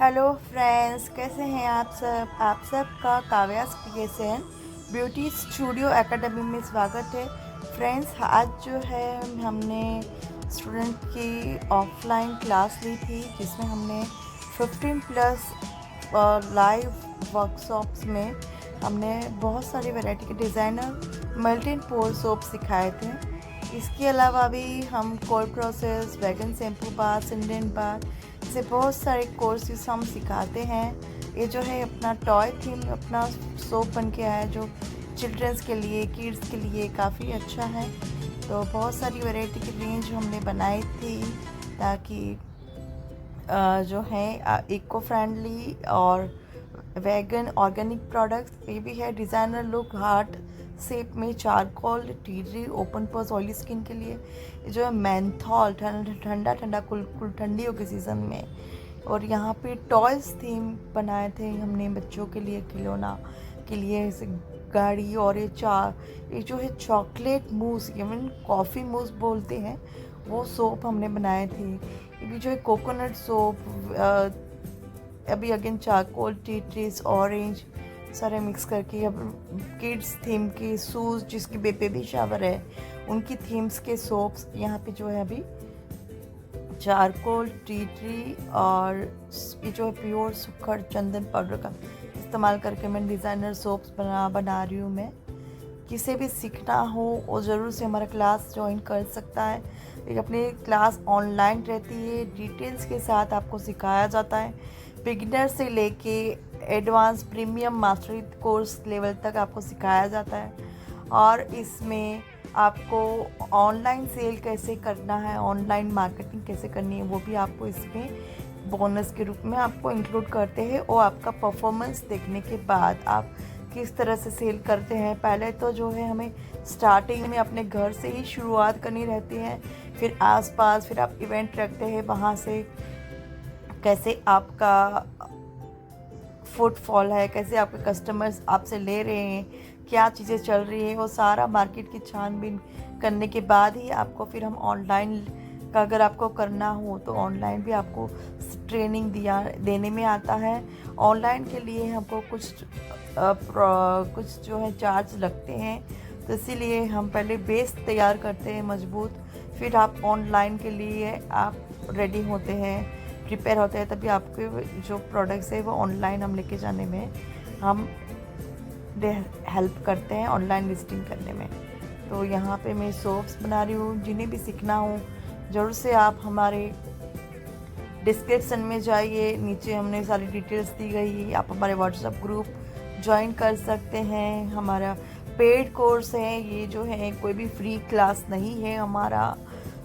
Hello friends, कैसे हैं आप सब। आप सबका काव्यास क्रिएशन ब्यूटी स्टूडियो एकेडमी में स्वागत है। फ्रेंड्स, आज जो है हमने स्टूडेंट की ऑफलाइन क्लास ली थी, जिसमें हमने 15 प्लस लाइव वर्कशॉप्स में हमने बहुत सारी वैरायटी के डिज़ाइनर मेल्टिंग पोर सोप सिखाए थे। इसके अलावा भी हम कोल्ड प्रोसेस, वेगन शैम्पू बार, इंडियन बार, ऐसे बहुत सारे कोर्सेज हम सिखाते हैं। ये जो है अपना टॉय थीम अपना सोप बन के आया, जो चिल्ड्रंस के लिए, किड्स के लिए काफ़ी अच्छा है। तो बहुत सारी वैरायटी की रेंज हमने बनाई थी ताकि जो है इको फ्रेंडली और वेगन ऑर्गेनिक प्रोडक्ट्स ये भी है। डिज़ाइनर लुक हार्ट शेप में charcoal tea tree open pores oily skin के लिए, जो है मेंथॉल ठंडा ठंडा कुल ठंडियों के सीज़न में। और यहाँ पे टॉयज़ थीम बनाए थे हमने बच्चों के लिए, खिलौना के लिए, जैसे गाड़ी। और ये जो है चॉकलेट मूस, इवन कॉफ़ी मूस बोलते हैं, वो सोप हमने बनाए थे। ये भी जो है कोकोनट सोप, अभी again charcoal T trees orange सारे मिक्स करके। अब किड्स थीम के शूज़, जिसकी बेबी शावर है, उनकी थीम्स के सोप्स यहाँ पे जो है अभी चारकोल टी ट्री और ये जो है प्योर सुखड़ चंदन पाउडर का इस्तेमाल करके मैं डिज़ाइनर सोप्स बना रही हूँ। मैं किसे भी सीखना हो वो ज़रूर से हमारा क्लास ज्वाइन कर सकता है। एक अपनी क्लास ऑनलाइन रहती है, डिटेल्स के साथ आपको सिखाया जाता है। बिगिनर से लेके advance premium mastery course level तक आपको सिखाया जाता है। और इसमें आपको ऑनलाइन सेल कैसे करना है, ऑनलाइन मार्केटिंग कैसे करनी है, वो भी आपको इसमें बोनस के रूप में आपको इंक्लूड करते हैं। और आपका परफॉर्मेंस देखने के बाद आप किस तरह से सेल करते हैं। पहले तो जो है हमें स्टार्टिंग में अपने घर से ही शुरुआत करनी रहती है, फिर आसपास, फिर आप इवेंट रखते हैं, वहाँ से कैसे आपका फुटफॉल है, कैसे आपके कस्टमर्स आपसे ले रहे हैं, क्या चीज़ें चल रही है, वो सारा मार्केट की छानबीन करने के बाद ही आपको फिर हम ऑनलाइन का अगर आपको करना हो तो ऑनलाइन भी आपको ट्रेनिंग देने में आता है। ऑनलाइन के लिए हमको कुछ जो है चार्ज लगते हैं, तो इसीलिए हम पहले बेस तैयार करते हैं मजबूत, फिर आप ऑनलाइन के लिए आप रेडी होते हैं, प्रिपेयर होते हैं, तभी आपके जो प्रोडक्ट्स है वो ऑनलाइन हम लेके जाने में हम हेल्प करते हैं, ऑनलाइन लिस्टिंग करने में। तो यहाँ पे मैं सोप्स बना रही हूँ। जिन्हें भी सीखना हो ज़रूर से आप हमारे डिस्क्रिप्शन में जाइए, नीचे हमने सारी डिटेल्स दी गई है। आप हमारे व्हाट्सएप ग्रुप ज्वाइन कर सकते हैं। हमारा पेड कोर्स है, ये जो है कोई भी फ्री क्लास नहीं है। हमारा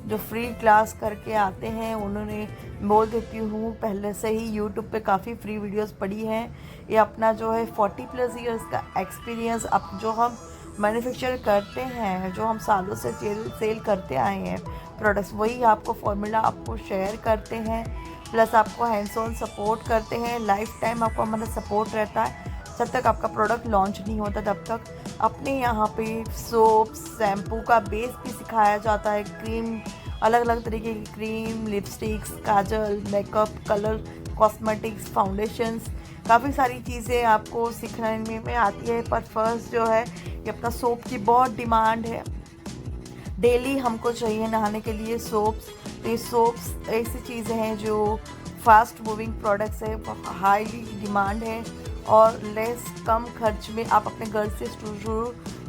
जो फ्री क्लास करके आते हैं उन्होंने बोल देती हूँ पहले से ही यूट्यूब पे काफ़ी फ्री वीडियोस पड़ी हैं। ये अपना जो है 40 प्लस ईयर्स का एक्सपीरियंस, अब जो हम मैन्युफैक्चर करते हैं, जो हम सालों से सेल करते आए हैं प्रोडक्ट्स, वही आपको फॉर्मूला आपको शेयर करते हैं, प्लस आपको हैंड्स ऑन सपोर्ट करते हैं। लाइफ टाइम आपको हमारा सपोर्ट रहता है, जब तक आपका प्रोडक्ट लॉन्च नहीं होता तब तक। अपने यहाँ पे सोप, शैम्पू का बेस भी सिखाया जाता है, क्रीम, अलग अलग तरीके की क्रीम, लिपस्टिक्स, काजल, मेकअप, कलर, कॉस्मेटिक्स, फाउंडेशंस, काफ़ी सारी चीज़ें आपको सीखने में आती है। पर फर्स्ट जो है ये अपना सोप की बहुत डिमांड है, डेली हमको चाहिए नहाने के लिए सोप्स। तो ये सोप्स ऐसी चीज़ें हैं जो फास्ट मूविंग प्रोडक्ट्स है, हाईली डिमांड है, और कम खर्च में आप अपने घर से शुरू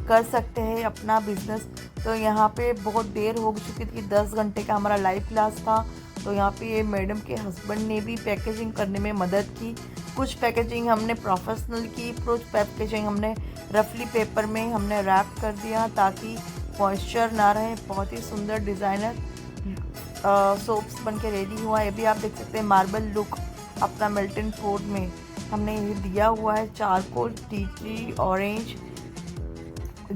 कर सकते हैं अपना बिजनेस। तो यहाँ पे बहुत देर हो चुकी थी, 10 घंटे का हमारा लाइव क्लास था। तो यहाँ पे ये मैडम के हस्बैंड ने भी पैकेजिंग करने में मदद की। कुछ पैकेजिंग हमने प्रोफेशनल की, कुछ पैकेजिंग हमने रफली पेपर में हमने रैप कर दिया ताकि मॉइस्चर ना रहे। बहुत ही सुंदर डिज़ाइनर सोप्स बन के रेडी हुआ है। ये भी आप देख सकते हैं मार्बल लुक अपना मेल्टन पोर्ट में हमने ये दिया हुआ है। Charcoal tea tree orange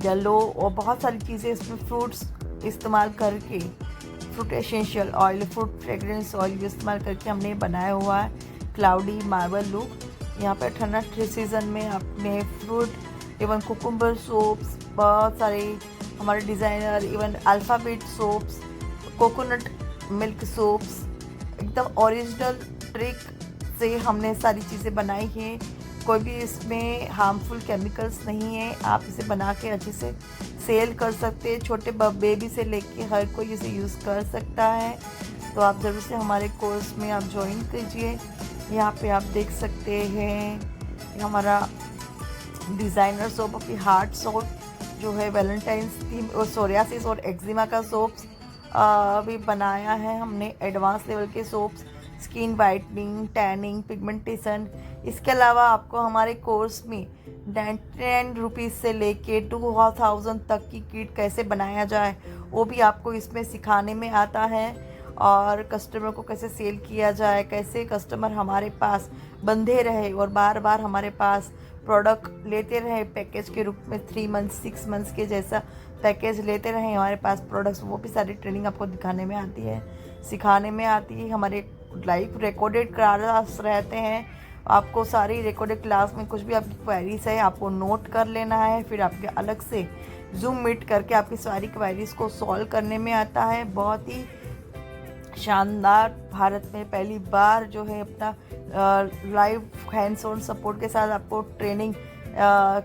yellow और बहुत सारी चीज़ें इसमें फ्रूट्स इस्तेमाल करके, fruit essential oil, fruit fragrance oil इस्तेमाल करके हमने बनाया हुआ है क्लाउडी मार्बल लुक। यहाँ पर ठंडा सीजन में अपने फ्रूट इवन कुकुम्बर सोप्स, बहुत सारे हमारे designer, even alphabet soaps, coconut milk soaps, एकदम ओरिजिनल ट्रिक से हमने सारी चीज़ें बनाई हैं। कोई भी इसमें हार्मफुल केमिकल्स नहीं है। आप इसे बना के अच्छे से सेल कर सकते हैं। छोटे बेबी से लेके हर कोई इसे यूज़ कर सकता है। तो आप ज़रूर से हमारे कोर्स में आप ज्वाइन कीजिए। यहाँ पे आप देख सकते हैं हमारा डिज़ाइनर सोप, अपनी हार्ट सोप जो है वैलेंटाइंस थीम और सोरियासिस और एक्जिमा का सोप्स भी बनाया है हमने। एडवांस लेवल के soaps, skin whitening, tanning, pigmentation. इसके अलावा आपको हमारे कोर्स में 99 रुपीज़ से लेके 2000 तक की किट कैसे बनाया जाए वो भी आपको इसमें सिखाने में आता है। और कस्टमर को कैसे सेल किया जाए, कैसे कस्टमर हमारे पास बंधे रहे और बार बार हमारे पास प्रोडक्ट लेते रहे पैकेज के रूप में। 3 मंथ्स 6 मंथ्स के जैसा पैकेज लेते रहे हमारे पास प्रोडक्ट्स, वो भी सारी ट्रेनिंग आपको दिखाने में आती है, सिखाने में आती है। हमारे लाइव रिकॉर्डेड क्लास रहते हैं। आपको सारी रिकॉर्डेड क्लास में कुछ भी आपकी क्वेरीज है आपको नोट कर लेना है, फिर आपके अलग से जूम मीट करके आपकी सारी क्वेरीज को सॉल्व करने में आता है। बहुत ही शानदार, भारत में पहली बार जो है अपना लाइव हैंड्स ऑन सपोर्ट के साथ आपको training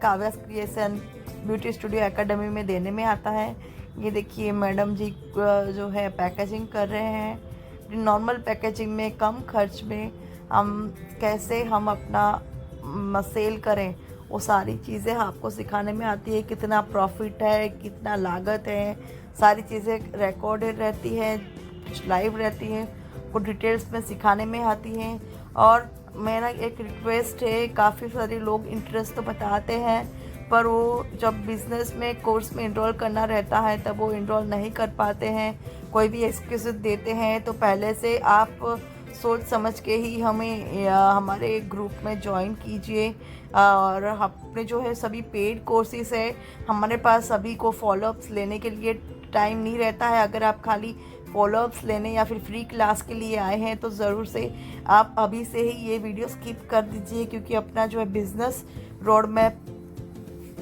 Kavya creation beauty studio academy में देने में आता है। ये देखिए मैडम जी जो है पैकेजिंग कर रहे हैं। नॉर्मल पैकेजिंग में कम खर्च में हम कैसे हम अपना सेल करें वो सारी चीज़ें आपको सिखाने में आती है। कितना प्रॉफिट है, कितना लागत है, सारी चीज़ें रिकॉर्डेड रहती है, लाइव रहती है, को डिटेल्स में सिखाने में आती हैं। और मेरा एक रिक्वेस्ट है, काफ़ी सारे लोग इंटरेस्ट तो बताते हैं पर वो जब बिज़नेस में कोर्स में इनरोल करना रहता है तब वो इनरोल नहीं कर पाते हैं, कोई भी एक्सक्यूज़ देते हैं। तो पहले से आप सोच समझ के ही हमें हमारे ग्रुप में ज्वाइन कीजिए। और अपने जो है सभी पेड कोर्सेज है हमारे पास, सभी को फॉलोअप्स लेने के लिए टाइम नहीं रहता है। अगर आप खाली फॉलोअप्स लेने या फिर फ्री क्लास के लिए आए हैं तो ज़रूर से आप अभी से ही ये वीडियो स्किप कर दीजिए, क्योंकि अपना जो है बिज़नेस रोड मैप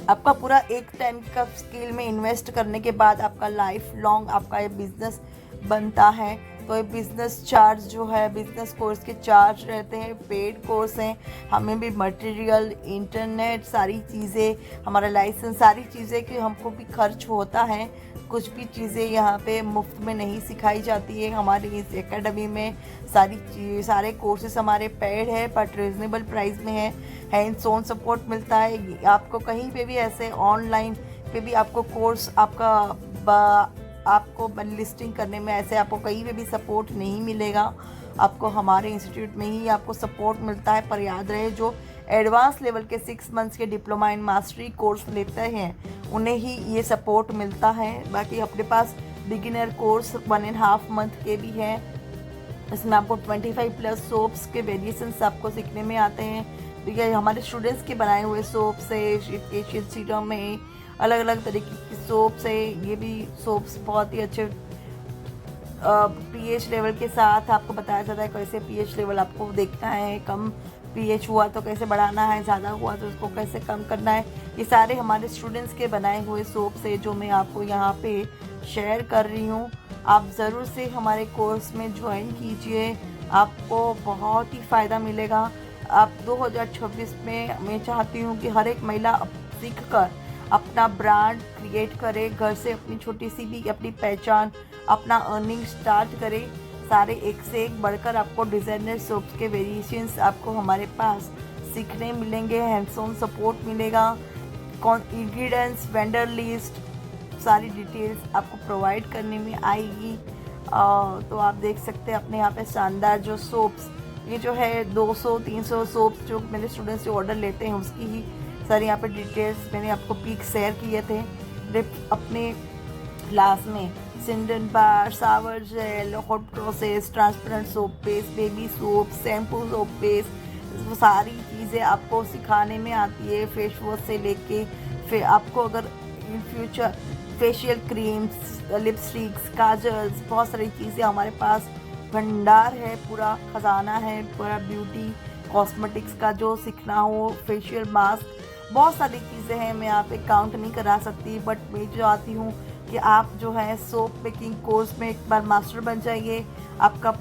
आपका पूरा एक टाइम का स्किल में इन्वेस्ट करने के बाद आपका लाइफ लॉन्ग आपका ये बिज़नेस बनता है। तो ये बिज़नेस चार्ज जो है, बिज़नेस कोर्स के चार्ज रहते हैं, पेड कोर्स हैं। हमें भी मटेरियल, इंटरनेट, सारी चीज़ें, हमारा लाइसेंस, सारी चीज़ें कि हमको भी खर्च होता है। कुछ भी चीज़ें यहाँ पे मुफ्त में नहीं सिखाई जाती है। हमारी इस एकेडमी में सारे कोर्सेज हमारे पेड है बट रिजनेबल प्राइस में है। हैंड्स ऑन सपोर्ट मिलता है। आपको कहीं पे भी ऐसे ऑनलाइन पे भी आपको कोर्स आपको लिस्टिंग करने में ऐसे आपको कहीं पे भी सपोर्ट नहीं मिलेगा। आपको हमारे इंस्टीट्यूट में ही आपको सपोर्ट मिलता है। पर याद रहे, जो एडवांस लेवल के 6 मंथ्स के डिप्लोमा इन मास्टरी कोर्स लेते हैं उन्हें ही ये सपोर्ट मिलता है। बाकी अपने पास बिगिनर कोर्स 1.5 मंथ के भी हैं। इसमें आपको 25+ सोप्स के वेरिएशंस आपको सीखने में आते हैं। तो ये हमारे स्टूडेंट्स के बनाए हुए सोप्स है, फेशियल सीरम है, अलग अलग तरीके की सोप्स है। ये भी सोप्स बहुत ही अच्छे पीएच लेवल के साथ आपको बताया जाता है कैसे पीएच लेवल आपको देखना है। कम पीएच हुआ तो कैसे बढ़ाना है, ज़्यादा हुआ तो उसको कैसे कम करना है। ये सारे हमारे स्टूडेंट्स के बनाए हुए सोप्स है जो मैं आपको यहाँ पे शेयर कर रही हूँ। आप ज़रूर से हमारे कोर्स में ज्वाइन कीजिए, आपको बहुत ही फ़ायदा मिलेगा। आप 2026 में मैं चाहती हूँ कि हर एक महिला सीख कर अपना ब्रांड क्रिएट करे, घर से अपनी छोटी सी भी अपनी पहचान, अपना अर्निंग स्टार्ट करे। सारे एक से एक बढ़कर आपको डिज़ाइनर सोप्स के वेरिएशंस आपको हमारे पास सीखने मिलेंगे। हैंड्स ऑन सपोर्ट मिलेगा। इंग्रेडिएंट्स, वेंडर लिस्ट, सारी डिटेल्स आपको प्रोवाइड करने में आएगी। तो आप देख सकते हैं अपने यहाँ पे शानदार जो सोप्स, ये जो है 200-300 सोप्स जो मेरे स्टूडेंट्स जो ऑर्डर लेते हैं उसकी ही सारी यहाँ पे डिटेल्स मैंने आपको पिक शेयर किए थे अपने क्लास में। Syndet bar, shower gel, hot process, transparent soap paste, baby soap, shampoo soap paste, वो सारी चीज़ें आपको सिखाने में आती है। फेस वॉश से लेके फिर आपको अगर in future facial creams, lipsticks, kajals, बहुत सारी चीज़ें हमारे पास भंडार है, पूरा ख़जाना है, पूरा ब्यूटी कॉस्मेटिक्स का जो सीखना हो, फेशियल मास्क, बहुत सारी चीज़ें हैं। मैं यहाँ पे काउंट नहीं करा सकती, बट मैं चाहती हूँ कि आप जो है सोप मेकिंग कोर्स में एक बार मास्टर बन जाइए। आपका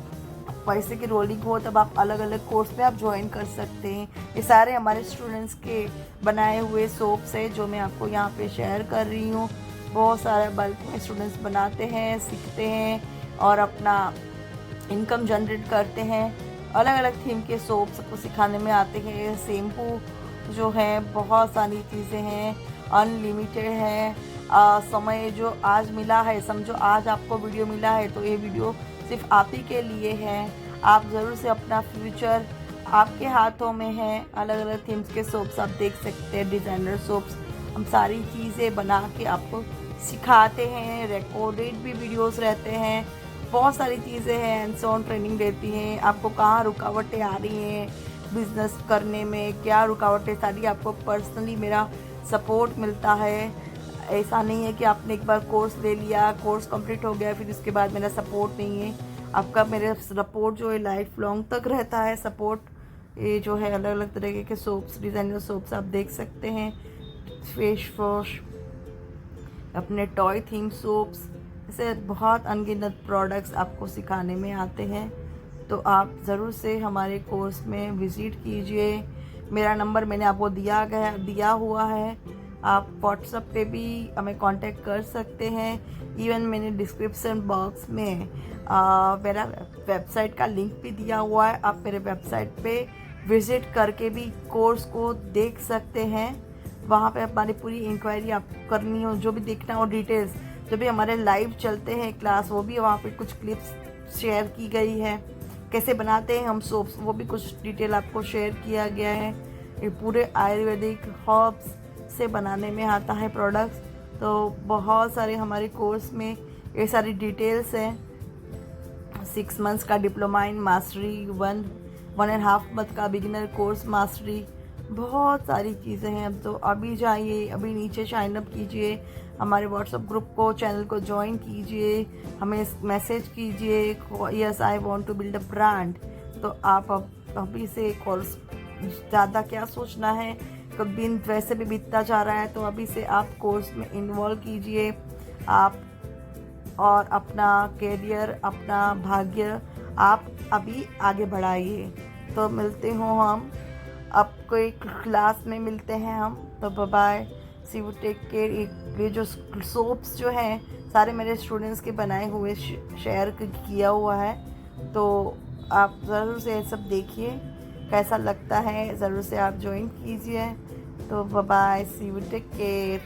पैसे की रोलिंग हो तब आप अलग अलग कोर्स में आप ज्वाइन कर सकते हैं। ये सारे हमारे स्टूडेंट्स के बनाए हुए सोप्स है जो मैं आपको यहाँ पे शेयर कर रही हूँ। बहुत सारे बल्क में स्टूडेंट्स बनाते हैं, सीखते हैं और अपना इनकम जनरेट करते हैं। अलग अलग थीम के सोप सबको सिखाने में आते हैं। शैम्पू जो है, बहुत सारी चीज़ें हैं, अनलिमिटेड है। समय जो आज मिला है, समझो आज आपको वीडियो मिला है तो ये वीडियो सिर्फ आप ही के लिए है। आप ज़रूर से अपना फ्यूचर आपके हाथों में है। अलग अलग थीम्स के सोप्स आप देख सकते हैं, डिज़ाइनर सोप्स। हम सारी चीज़ें बना के आपको सिखाते हैं। रिकॉर्डेड भी वीडियोस रहते हैं, बहुत सारी चीज़ें हैं। हैंड्स ऑन ट्रेनिंग देती हैं। आपको कहाँ रुकावटें आ रही हैं बिज़नेस करने में, क्या रुकावटें, सारी आपको पर्सनली मेरा सपोर्ट मिलता है। ऐसा नहीं है कि आपने एक बार कोर्स ले लिया, कोर्स कंप्लीट हो गया, फिर उसके बाद मेरा सपोर्ट नहीं है। आपका मेरा सपोर्ट जो है लाइफ लॉन्ग तक रहता है सपोर्ट। ये जो है अलग अलग तरीके के सोप्स, डिज़ाइनर सोप्स आप देख सकते हैं। फेस वॉश, अपने टॉय थीम सोप्स, ऐसे बहुत अनगिनत प्रोडक्ट्स आपको सिखाने में आते हैं। तो आप ज़रूर से हमारे कोर्स में विज़िट कीजिए। मेरा नंबर मैंने आपको दिया हुआ है। आप व्हाट्सएप पे भी हमें कांटेक्ट कर सकते हैं। इवन मैंने डिस्क्रिप्शन बॉक्स में मेरा वेबसाइट का लिंक भी दिया हुआ है। आप मेरे वेबसाइट पे विज़िट करके भी कोर्स को देख सकते हैं। वहाँ पे हमारी पूरी इंक्वायरी आप करनी हो, जो भी देखना हो डिटेल्स, जो भी हमारे लाइव चलते हैं क्लास, वो भी वहाँ पे कुछ क्लिप्स शेयर की गई है। कैसे बनाते हैं हम सोप्स, वो भी कुछ डिटेल आपको शेयर किया गया है। ये पूरे आयुर्वेदिक हर्ब्स से बनाने में आता है प्रोडक्ट्स। तो बहुत सारे हमारे कोर्स में ये सारी डिटेल्स हैं। 6 मंथ्स का डिप्लोमा इन मास्टरी, 1.5 मंथ का बिगिनर कोर्स मास्टरी, बहुत सारी चीज़ें हैं। अब तो अभी जाइए, अभी नीचे साइन अप कीजिए, हमारे व्हाट्सएप ग्रुप को, चैनल को ज्वाइन कीजिए, हमें मैसेज कीजिए, yes I want to build a brand. तो आप अभी से कोर्स, ज़्यादा क्या सोचना है, कब दिन वैसे भी बीतता जा रहा है, तो अभी से आप कोर्स में इन्वॉल्व कीजिए आप, और अपना करियर, अपना भाग्य आप अभी आगे बढ़ाइए। तो मिलते हो हम, अब कोई क्लास में मिलते हैं हम। तो bye bye, see you, take care. ये जो सोप्स जो हैं सारे मेरे स्टूडेंट्स के बनाए हुए शेयर किया हुआ है। तो आप ज़रूर से ये सब देखिए, कैसा लगता है ज़रूर से आप ज्वाइन कीजिए। तो bye bye, see you, take care.